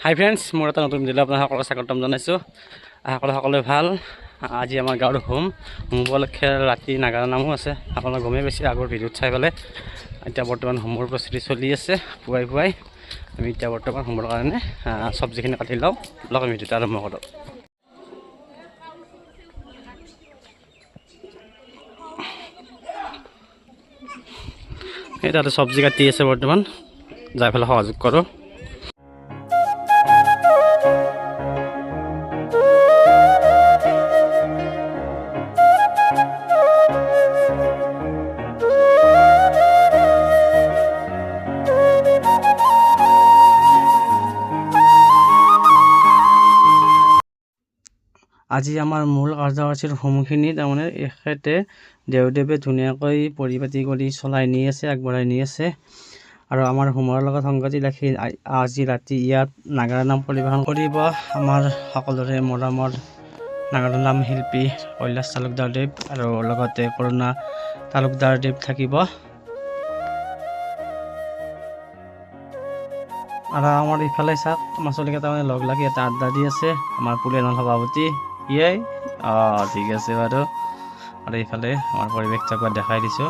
হাই friends, মোৰ এটা নতুন ভিডিঅ'লৈ আপোনালোকক স্বাগতম জনাইছোঁ। সকলোৱে ভাল। আজি আমাৰ গাঁৱৰ হোম উপলক্ষে ৰাতি নাগাৰা নামো আছে। আপোনালোকে গমেই পাইছে আগৰ ভিডিঅ'ত চাই পেলাই। এতিয়া বৰ্তমান হোমৰ প্ৰস্তুতি চলি আছে। পুৱাই আমি এতিয়া বৰ্তমান হোমৰ কাৰণে চব্জিখিনি কাটি লওঁ। লগ আমি ভিডিঅ'টো আৰম্ভ কৰোঁ। এই তাতে চব্জি কাটি আছে বৰ্তমান, যাই পেলাই সহযোগ কৰোঁ। আজি আমাৰ মূল কাৰ্যসূচীৰ হোমখিনি তাৰমানে এখেতে দেওদেৱে ধুনীয়াকৈ পৰিপাতি কৰি চলাই নি আছে, আগবঢ়াই নি আছে। আৰু আমাৰ হোমৰ লগত সংগতি ৰাখি আজি ৰাতি ইয়াত নাগাৰা নাম পৰিৱেশন কৰিব আমাৰ সকলোৰে মৰমৰ নাগাৰা নাম শিল্পী কৈলাশ তালুকদাৰদেৱ আৰু লগতে কৰুণা তালুকদাৰদেৱ থাকিব। আৰু আমাৰ ইফালে চাওক, আমাৰ চলিকেইটা মানে লগ লাগি এটা আড্ডা দি আছে। আমাৰ পুলিয়ানৰ সভাপতি ঠিক আছে বাৰু। আৰু এইফালে আমাৰ পৰিৱেশটো একবাৰ দেখাই দিছোঁ।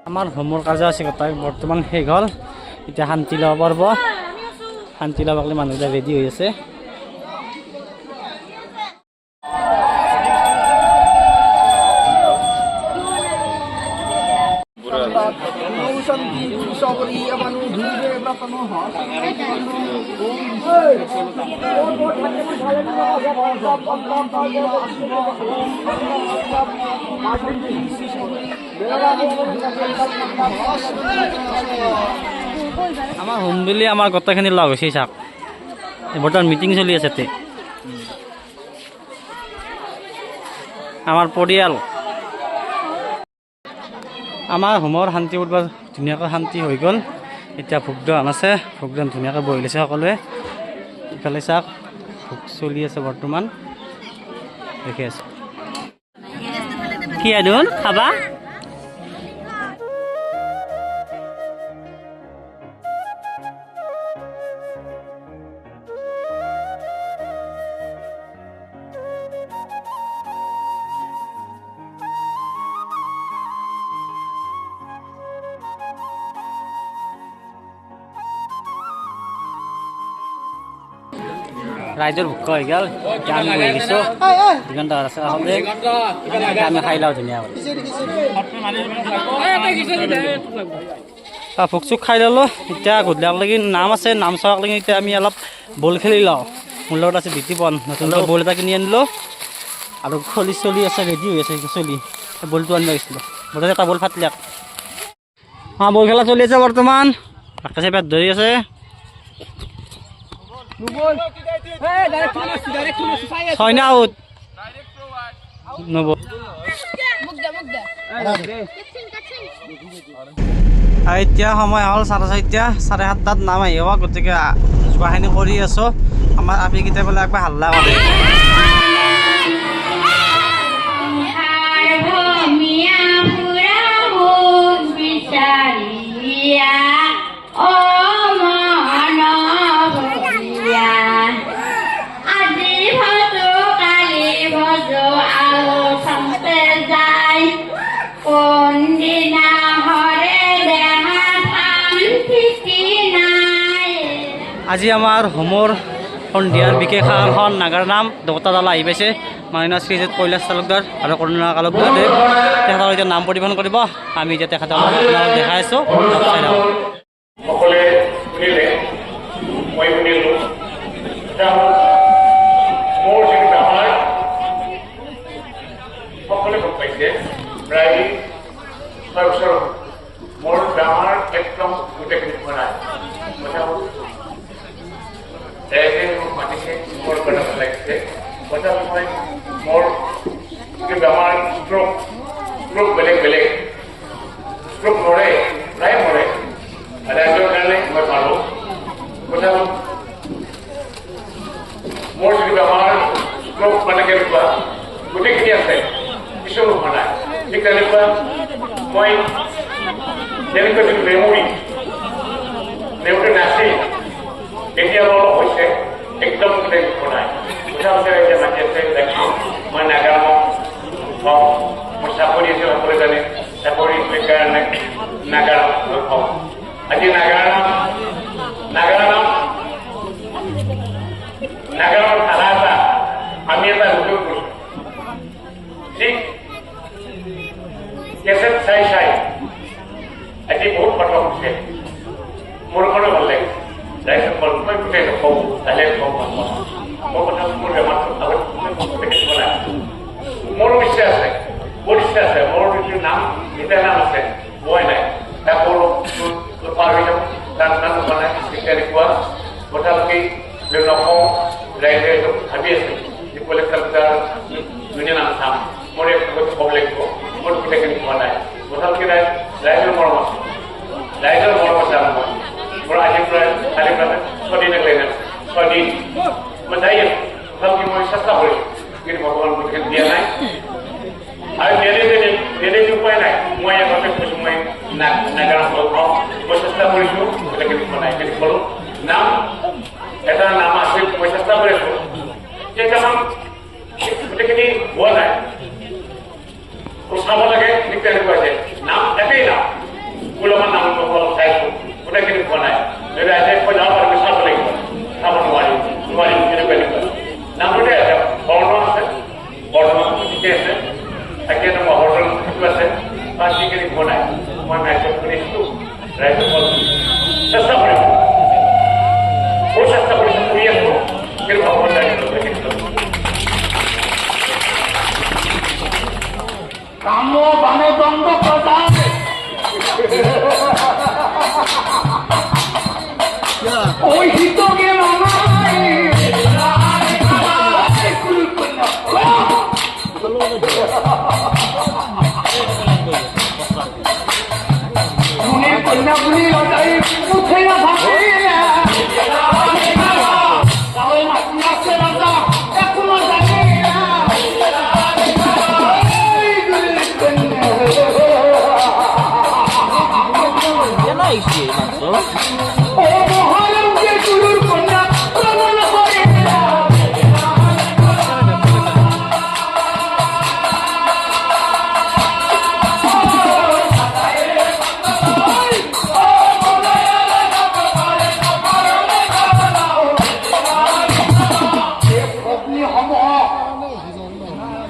আমাৰ হোমৰ কাৰ্যসূচী গোটাই বৰ্তমান শেষ হ'ল। এতিয়া শান্তি ল'ব পাৰিব। শান্তি ল'বলৈ মানুহবিলাক ৰেডি হৈ আছে। আমাৰ হোম বুলি আমাৰ গোটেইখিনি লগ হৈছে। চাওক, বৰ্তমান মিটিং চলি আছে। আমাৰ পৰিয়াল আমাৰ হোমৰ শান্তি উঠবা ধুনীয়াকৈ শান্তি হৈ গ'ল। এতিয়া ভোগদান আছে, ভোগদান ধুনীয়াকৈ বহি লৈছে সকলোৱে। ইফালে চাওক, ভোগ চলি আছে বৰ্তমান, দেখি আছোঁ। কি আদুল খাবা? ৰাইজৰ ভোক হৈ গ'ল। আমি বহি দিছোঁ। দিগন্ত আছে আমি খাই লওঁ ধুনীয়াকৈ। ভোগ চোক খাই ল'লোঁ। এতিয়া গধূলি নাম আছে, নাম চোৱাক লাগি এতিয়া আমি অলপ বল খেলি লওঁ। মোৰ লগত আছে বিটিপন, নতুন বল এটা কিনি আনিলোঁ। আৰু চলি আছে, ৰেডি হৈ আছে চলি। বলটো আনিব গৈছিলোঁ, বলতে এটা বল ফাটিলে। বল খেলা চলি আছে বৰ্তমান। আকাশে পেট ধৰি আছে। ছয়না আউট এতিয়া সময় হ'ল 4:30, 7:30 নাম আহিব। গতিকে যোৱাখিনি কৰি আছোঁ। আমাৰ আপিকেইটাই বোলে একবাৰ হাল্লা কৰে। আজি আমাৰ হোমৰ সন্ধিয়াৰ বিশেষ আসন নাগাৰা নাম দুটা দল আহি পাইছে। মাননীয় শ্ৰীযুত কৈলাশ তালুকদাৰ আৰু কৰুণা তালুকদাৰদেৱ তেখেতসকলে এতিয়া নাম পৰিৱেশন কৰিব। আমি এতিয়া তেখেতসকলক দেখাই আছোঁ। মোৰ ডাঙৰ একদম গোটেইখিনি বনাই মাতিছে। মোৰ কথা ভাল লাগিছে। কথা মই মোৰ বেমাৰ ষ্ট্ৰোক বেলেগ বেলেগ ষ্ট্ৰোক মৰে, প্ৰায় মৰে। ৰাইজৰ কাৰণে মই পালোঁ। কথা মোৰ যদি বেমাৰ ৰোগ মানে কেনেকুৱা গোটেইখিনি আছে কিছু নোহোৱা নাই ঠিক তেনেকুৱা মই যেনেকৈ যিটো মেমৰি নাছিল এতিয়া অলপ হৈছে একদম গোটেই নাই উঠা উঠা এতিয়া মাতি আছে দেখোঁ মই নাগাৰামক কওঁ মোৰ চাকৰি আছে সকলোৱে জানে চাকৰিৰ কাৰণে নাগাৰাম কওঁ আজি নাগাৰামৰ থানা এটা আমি এটা ৰুজু কৰিছোঁ ঠিক কেছেট চাই আজি বহুত কথা হৈছে মোৰ কাৰণে ভাল লাগে ৰাইজক মই গোটেই নকওঁ তাহলে কওঁ মোৰ কথা মোৰ বেমাৰটো আগত মোৰ ইচ্ছা আছে মোৰ যিটো নাম এতিয়া নাম আছে মই নাই তাকো পাৰ হৈ যাম তাৰ নাম হোৱা নাই তেনেকুৱা কথালৈকে নকওঁ ৰাইজে ভাবি আছে যে কলেক্টৰ ধুনীয়া নাম চাম মোৰ এক ক'ব লাগিব মোৰ গোটেইখিনি হোৱা নাই কথালৈকে ৰাইজৰ মৰম আছে আৰম্ভ মোৰ আজিৰ পৰা কালিৰ পৰা 6 দিন লাগে 6 দিন মই যাই আছোঁ তথাপি মই চেষ্টা কৰিছোঁ কিন্তু ভগৱান গোটেই দিয়া নাই আৰু নেদে উপায় নাই মই আগতে কৈছোঁ মই নাগাৰাম ভাল পাওঁ মই চেষ্টা কৰিছোঁ গোটেইখিনি হোৱা নাই কিন্তু ক'লোঁ নাম এটা নাম আছিল মই চেষ্টা কৰি আছোঁ কেইটামান গোটেইখিনি হোৱা নাই চাব লাগে ঠিক তেনেকুৱা আছে নাম একেই নাম অলপমান নাম অলপ চাইছোঁ গোটেইখিনি হোৱা নাই যদি আজি কৈ যাব পাৰিব চাব লাগিব চাব নোৱাৰিম তেনেকুৱা নামটোতে আছে বৰ্ণ আছে বৰ্ণ ঠিকে আছে তাকে এটা মহৰ্দন সেইটো আছে তাৰ যিখিনি হোৱা নাই মই ৰাইজক শুনিছোঁ ৰাইজক চেষ্টা কৰিম বহুত চেষ্টা কৰিছোঁ কৰি আছোঁ কিন্তু ভগৱান কাম বামে দ্বন্দ্ব প্রদান ওই হিতকে কন্যাগুলি লটাই উঠে না থাকে এখনো জানি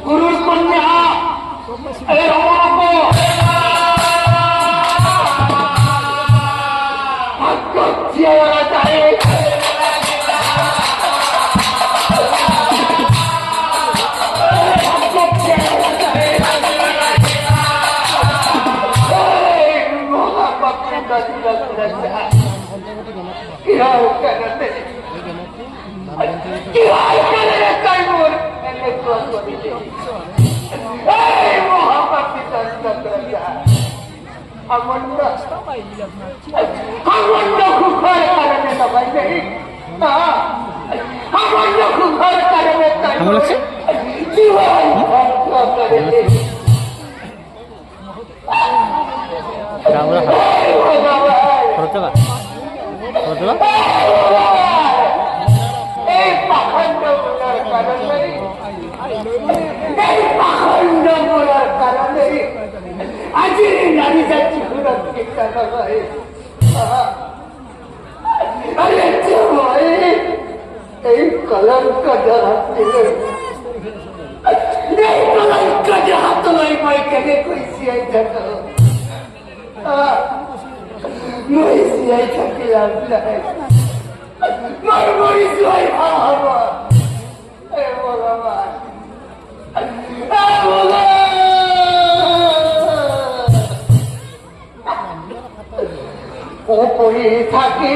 গুরুর কন্যা থাকি